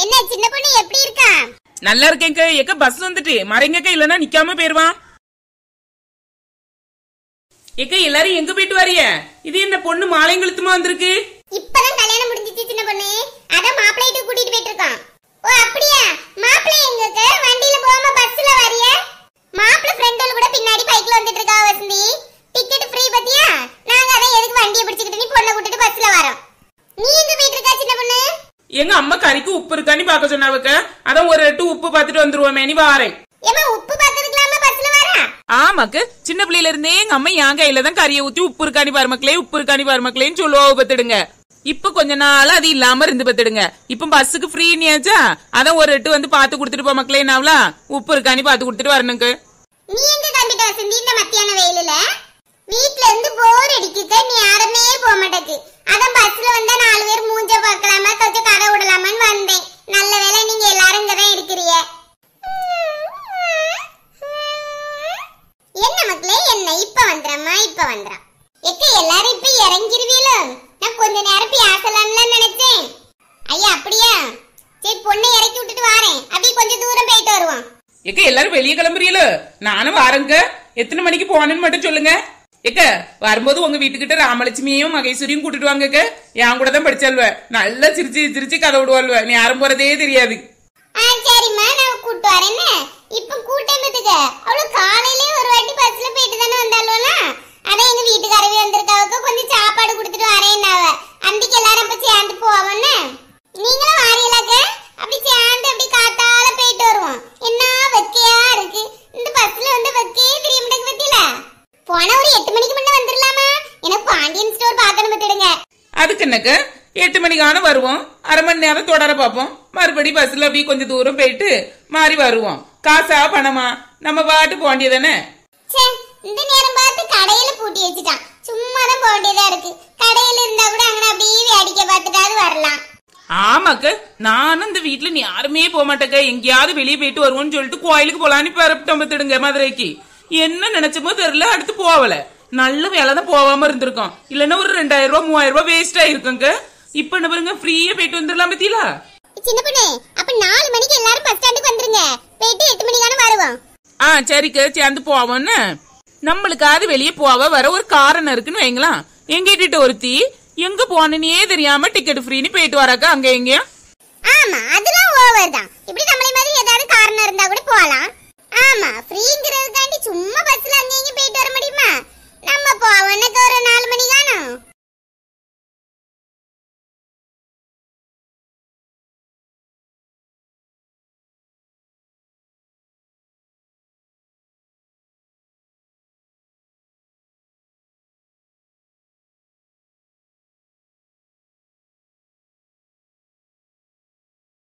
என்ன சின்ன பொண்ணு எப்படி இருக்கா? நல்லா இருக்கேங்க. எக்க பஸ் வந்துட்டு மறைங்கக்க, இல்லனா நிக்காம போயிருவான். எக்க எல்லாரும் எங்க போயிட்டு வரிய? இது என்ன பொண்ணு மாலைங்களுத்துமா வந்திருக்கு? இப்பதான் கல்யாணம் முடிஞ்சிச்சு சின்ன பொண்ணு. அத மாப்பிள்ளைட்டு கூட்டிட்டு போயிட்டு இருக்கான். ஓ அப்படியா? மாப்பிள்ளை எங்கக்க? வண்டியில போகாம பஸ்ல வரிய? மாப்பிள்ளை ஃப்ரெண்டோட கூட பின்னாடி பைக்ல வந்துட்டு இருக்கா வசந்தி. டிக்கெட் ஃப்ரீ பத்தியா? நாங்க அத எதுக்கு வண்டியை பிடிச்சிட்டு நீ பொண்ணை கூட்டிட்டு பஸ்ல வரோம். நீ எங்க போயிட்டு இருக்கா சின்ன பொண்ணு? எங்க அம்மா கறிக்கு உப்பு இருக்கான்னு பாக்க சொன்னாவக்க. அதான் ஒரு 2 உப்பு பாத்துட்டு வந்துருவோமே, நீ வாரேன். ஏமா உப்பு பாத்துக்கலாமா பஸ்ல வர? ஆமாக்கு, சின்ன பிள்ளையில இருந்தே எங்க அம்மா என் கையில தான் கறியை ஊத்தி உப்பு இருக்கானி பாரு மக்களே, உப்பு இருக்கானி பாரு மக்களேன்னு சொல்லுவா பத்துடுங்க. இப்ப கொஞ்ச நாள் அது இல்லாம இருந்து பத்துடுங்க. இப்ப பஸ்ஸுக்கு ஃப்ரீனியாச்சா, அதான் ஒரு 8 வந்து பாத்து குடுத்துட்டு போ மக்களே. நாவலா உப்பு இருக்கானி பாத்து குடுத்துட்டு வரணுங்க. நீ எங்க கிளம்பிட்ட வசந்தி இந்த மத்தியான வெயிலுல? வீட்ல இருந்து போர் அடிக்குது, நீ யாருமே போக மாட்டேக்கு. அதான் பஸ்ல வந்தா 4 பேர் மூஞ்ச பார்க்கலாமா, கொஞ்சம் கதை விடலாமான்னு வந்தேன். நல்ல வேளை நீங்க எல்லாரும் இங்கதான் இருக்கிறீங்க. என்ன மக்களே, என்ன இப்ப வந்துறமா இப்ப வந்துறா. எக்க எல்லாரும் இப்ப இறங்கிருவீங்களோ? நான் கொஞ்ச நேரம் பேசலாம்னு நினைச்சேன். ஐயா அப்படியா? சரி பொண்ணை இறக்கி விட்டுட்டு வாரேன், அப்படியே கொஞ்சம் தூரம் போயிட்டு வருவோம். எக்க எல்லாரும் வெளியே கிளம்புறீங்களோ? நானும் வாரங்க. எத்தனை மணிக்கு போகணும்னு மட்டும் சொல்லுங்க. எக்க வரும்போது உங்க வீட்டுக்கிட்ட ராமலட்சுமியும் மகேஸ்வரியும் கூட்டிட்டு வாங்க. என் கூட தான் படிச்சாள்வ. நல்லா சிரிச்சு சிரிச்சு கதை விடுவாள்வ. நீ யாரும் போறதே தெரியாது. சரிம்மா நான் கூட்டு வரேன்னு. இப்ப கூட்டத்துக்கு அவளு காலையிலே ஒரு வாட்டி பஸ்ல போயிட்டு தானே வந்தாள்வல. அதான் எங்க வீட்டுக்காரவே வந்திருக்காவுக்கு கொஞ்சம் சாப்பாடு கொடுத்துட்டு வரேன்னாவ. அன்னைக்கு எல்லாரும் அப்ப சேர்ந்து போவோன்னு. நீங்களும் வாரியலாக்க? அப்படி சேர்ந்து அப்படி காத்தால போயிட்டு வருவோம். என்ன வெக்கையா இருக்கு இந்த பஸ்ல வந்து, வெக்கையே தெரிய மாட்டேங்குது பத்தியில. போன ஒரு 8 மணிக்கு முன்ன வந்துடலாமா? எனக்கு பாண்டியன் ஸ்டோர் பாக்கணும் பத்துடுங்க. அதுக்கு என்னக்க 8 மணிக்கான வருவோம். அரை மணி நேரம் தொடர பார்ப்போம். மறுபடி பஸ்ல அப்படியே கொஞ்சம் தூரம் போயிட்டு மாறி வருவோம். காசா பணமா நம்ம பாட்டு போக வேண்டியதானே. இந்த நேரம் பார்த்து கடையில பூட்டி வச்சுட்டான். சும்மாதான் போக வேண்டியதா இருக்கு. கடையில இருந்தா கூட அங்க அப்படியே வேடிக்கை பார்த்துட்டாவது வரலாம். ஆமாக்க, நானும் இந்த வீட்டுல நீ யாருமே போக மாட்டேக்க. எங்கேயாவது வெளியே போயிட்டு வருவோம்னு சொல்லிட்டு கோயிலுக்கு போலான்னு பரப்பிட்டு பத்துடுங்க மதுரைக்கு. என்ன நினைச்சமோ தெரியல, அடுத்து போவல. நல்ல வேலைதான் போவாம இருந்திருக்கோம். இல்லன்னா ஒரு 2000 ரூபாய் 3000 ரூபாய் வேஸ்ட் ஆயிருக்குங்க. இப்ப என்ன பாருங்க, ஃப்ரீயா போயிட்டு வந்துடலாம் பத்தியில. சின்ன பொண்ணு அப்ப 4 மணிக்கு எல்லாரும் பஸ் ஸ்டாண்டுக்கு வந்துருங்க. போயிட்டு 8 மணிக்கான வருவோம். சரிக்கு சேர்ந்து போவோம்னு. நம்மளுக்காவது வெளியே போவ வர ஒரு காரணம் இருக்குன்னு வைங்களாம். எங்க கிட்ட ஒருத்தி எங்க போனே தெரியாம டிக்கெட் ஃப்ரீன்னு போயிட்டு வராக்க அங்க எங்க. ஆமா அதெல்லாம் ஓவர் தான். இப்படி நம்மளே மாதிரி ஏதாவது காரணம் இருந்தா கூட போலாம். ஆமா ஃப்ரீங்கிறதுக்காண்டி சும்மா பஸ்ல அங்க இங்க போயிட்டு வர முடியுமா? நம்ம போவோம்னு ஒரு 4 மணி காணும்.